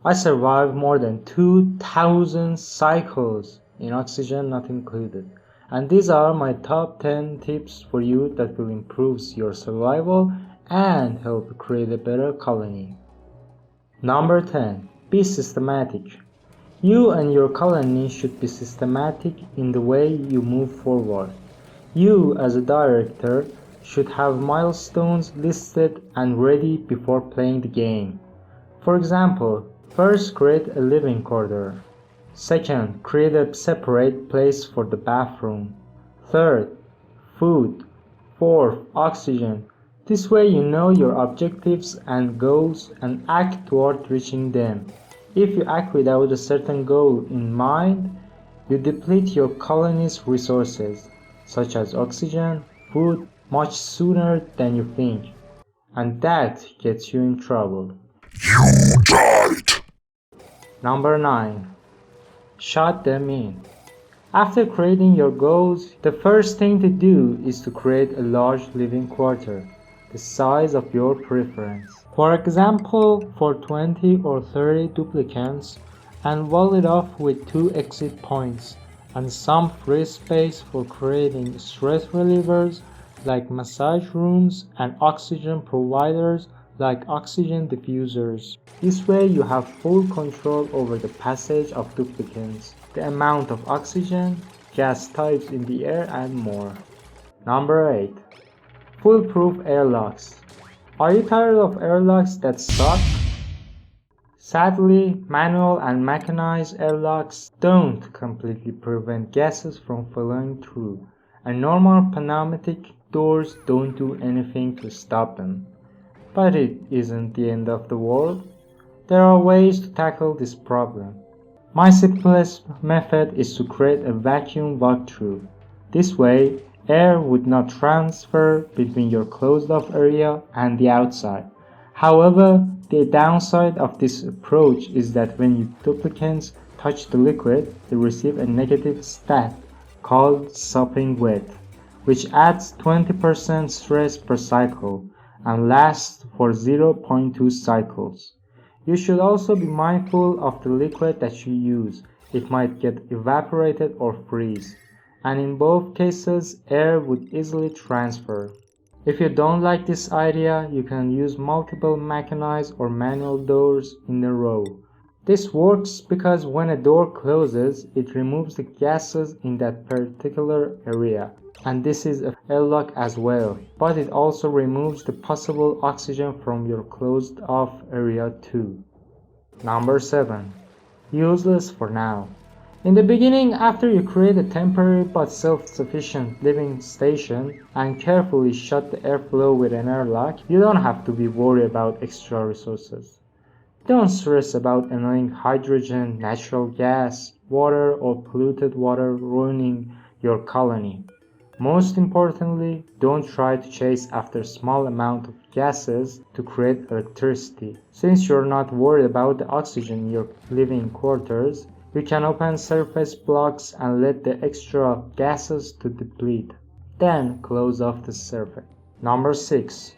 I survived more than 2,000 cycles, in oxygen not included. And these are my top 10 tips for you that will improve your survival and help create a better colony. Number 10. Be systematic. You and your colony should be systematic in the way you move forward. You, as a director, should have milestones listed and ready before playing the game. For example, first create a living quarter. Second, create a separate place for the bathroom. Third, food. Fourth, oxygen. This way you know your objectives and goals and act toward reaching them. If you act without a certain goal in mind, you deplete your colony's resources, such as oxygen, food, much sooner than you think. And that gets you in trouble. You died! Number 9. Shut them in. After creating your goals, the first thing to do is to create a large living quarter, the size of your preference. For example, for 20 or 30 duplicants, and wall it off with 2 exit points and some free space for creating stress relievers like massage rooms and oxygen providers like oxygen diffusers. This way you have full control over the passage of duplicants, the amount of oxygen, gas types in the air, and more. Number 8. Foolproof airlocks. Are you tired of airlocks that suck? Sadly, manual and mechanized airlocks don't completely prevent gases from flowing through, and normal pneumatic doors don't do anything to stop them. But it isn't the end of the world. There are ways to tackle this problem. My simplest method is to create a vacuum walkthrough. This way, air would not transfer between your closed-off area and the outside. However, the downside of this approach is that when your duplicants touch the liquid, they receive a negative stat called sopping wet, which adds 20% stress per cycle and lasts for 0.2 cycles. You should also be mindful of the liquid that you use. It might get evaporated or freeze, and in both cases, air would easily transfer. If you don't like this idea, you can use multiple mechanized or manual doors in a row. This works because when a door closes, it removes the gases in that particular area. And this is a airlock as well, but it also removes the possible oxygen from your closed off area too. Number 7. Useless for now. In the beginning, after you create a temporary but self-sufficient living station and carefully shut the airflow with an airlock, you don't have to be worried about extra resources. Don't stress about annoying hydrogen, natural gas, water, or polluted water ruining your colony. Most importantly, don't try to chase after small amount of gases to create electricity. Since you're not worried about the oxygen in your living quarters, you can open surface blocks and let the extra gases to deplete. Then close off the surface. Number 6.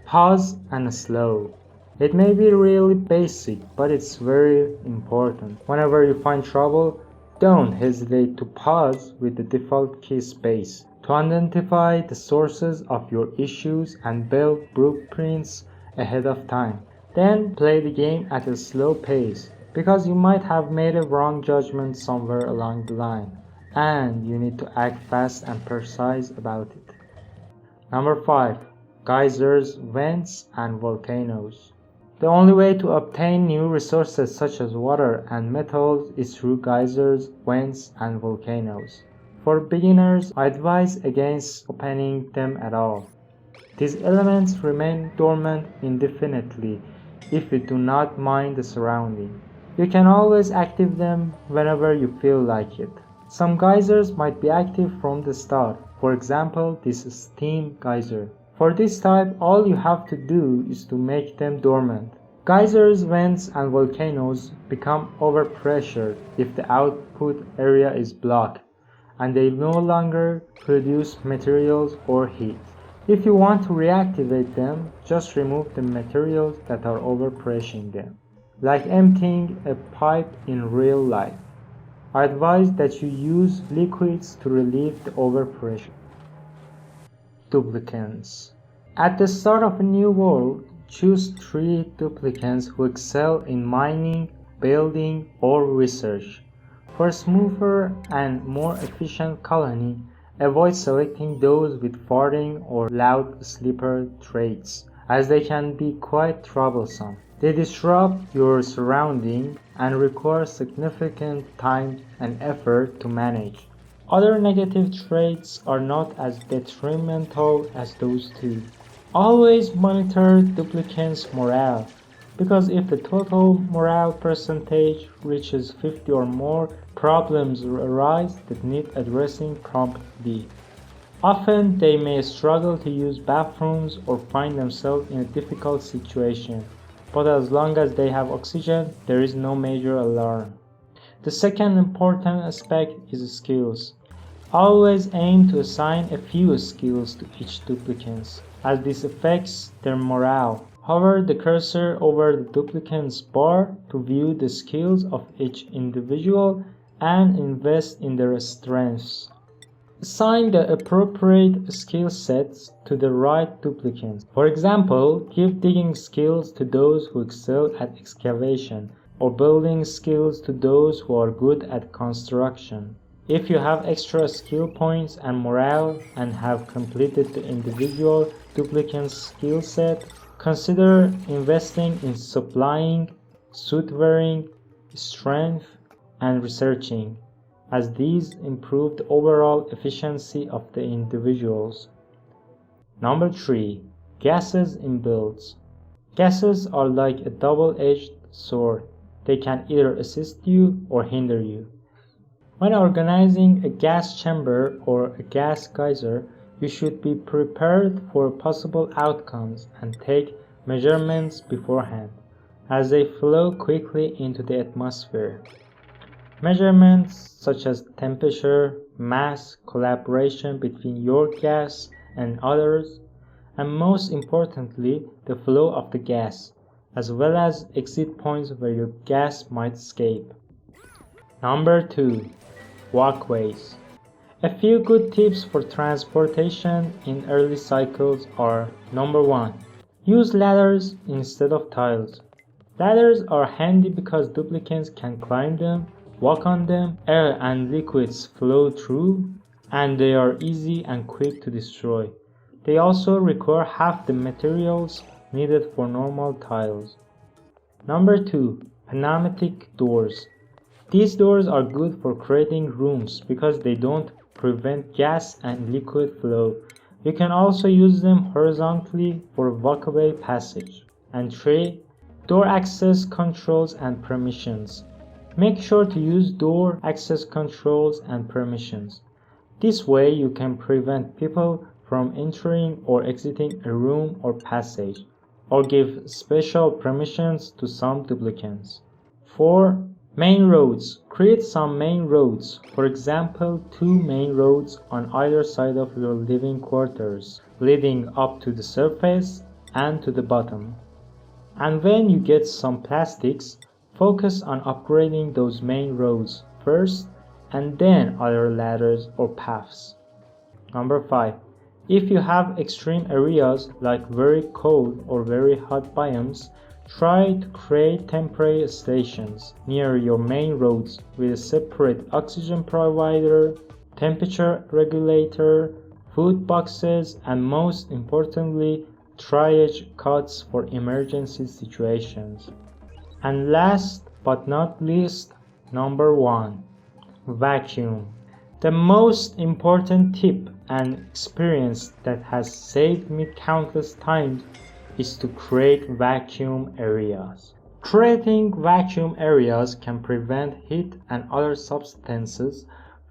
Pause and slow. It may be really basic, but it's very important. Whenever you find trouble, don't hesitate to pause with the default key space to identify the sources of your issues and build blueprints ahead of time. Then play the game at a slow pace, because you might have made a wrong judgment somewhere along the line, and you need to act fast and precise about it. Number 5. Geysers, vents, and volcanoes. The only way to obtain new resources such as water and metals is through geysers, vents, and volcanoes. For beginners, I advise against opening them at all. These elements remain dormant indefinitely if you do not mind the surrounding. You can always activate them whenever you feel like it. Some geysers might be active from the start, for example this steam geyser. For this type, all you have to do is to make them dormant. Geysers, vents, and volcanoes become overpressured if the output area is blocked, and they no longer produce materials or heat. If you want to reactivate them, just remove the materials that are overpressuring them. like emptying a pipe in real life. I advise that you use liquids to relieve the overpressure. Duplicants. At the start of a new world, choose 3 duplicants who excel in mining, building, or research. For a smoother and more efficient colony, avoid selecting those with farting or loud sleeper traits, as they can be quite troublesome. They disrupt your surroundings and require significant time and effort to manage. Other negative traits are not as detrimental as those two. Always monitor duplicants' morale, because if the total morale percentage reaches 50 or more, problems arise that need addressing promptly. Often they may struggle to use bathrooms or find themselves in a difficult situation, but as long as they have oxygen, there is no major alarm. The second important aspect is skills. Always aim to assign a few skills to each duplicant, as this affects their morale. Hover the cursor over the duplicant's bar to view the skills of each individual and invest in their strengths. Assign the appropriate skill sets to the right duplicants. For example, give digging skills to those who excel at excavation, or building skills to those who are good at construction. If you have extra skill points and morale and have completed the individual duplicant's skill set, consider investing in supplying, suit wearing, strength, and researching, as these improve the overall efficiency of the individuals. Number 3. Gases in builds. Gases are like a double-edged sword. They can either assist you or hinder you. When organizing a gas chamber or a gas geyser, you should be prepared for possible outcomes and take measurements beforehand, as they flow quickly into the atmosphere. Measurements such as temperature, mass, collaboration between your gas and others, and most importantly, the flow of the gas, as well as exit points where your gas might escape. Number 2. Walkways. A few good tips for transportation in early cycles are: Number 1. Use ladders instead of tiles. Ladders are handy because duplicants can climb them, walk on them, air and liquids flow through, and they are easy and quick to destroy. They also require half the materials needed for normal tiles. Number 2. Pneumatic doors. These doors are good for creating rooms because they don't prevent gas and liquid flow. You can also use them horizontally for walkway passage. And 3. Door access controls and permissions. Make sure to use door access controls and permissions. This way you can prevent people from entering or exiting a room or passage, or give special permissions to some duplicants. 4. Main roads. Create some main roads, for example 2 main roads on either side of your living quarters, leading up to the surface and to the bottom. And when you get some plastics, focus on upgrading those main roads first and then other ladders or paths. Number 5. If you have extreme areas like very cold or very hot biomes, try to create temporary stations near your main roads with a separate oxygen provider, temperature regulator, food boxes, and most importantly, triage cots for emergency situations. And last but not least, number 1. Vacuum. The most important tip and experience that has saved me countless times is to create vacuum areas. Creating vacuum areas can prevent heat and other substances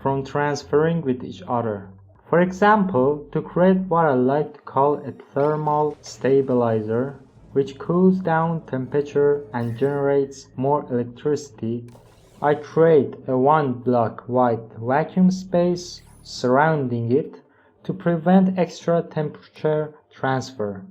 from transferring with each other. For example, to create what I like to call a thermal stabilizer, which cools down temperature and generates more electricity, I create a 1 block wide vacuum space surrounding it to prevent extra temperature transfer.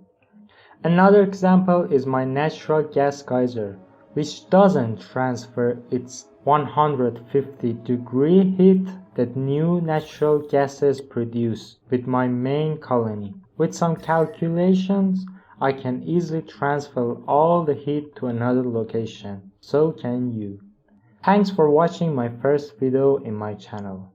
Another example is my natural gas geyser, which doesn't transfer its 150-degree heat that new natural gases produce with my main colony. With some calculations, I can easily transfer all the heat to another location. So can you. Thanks for watching my first video in my channel.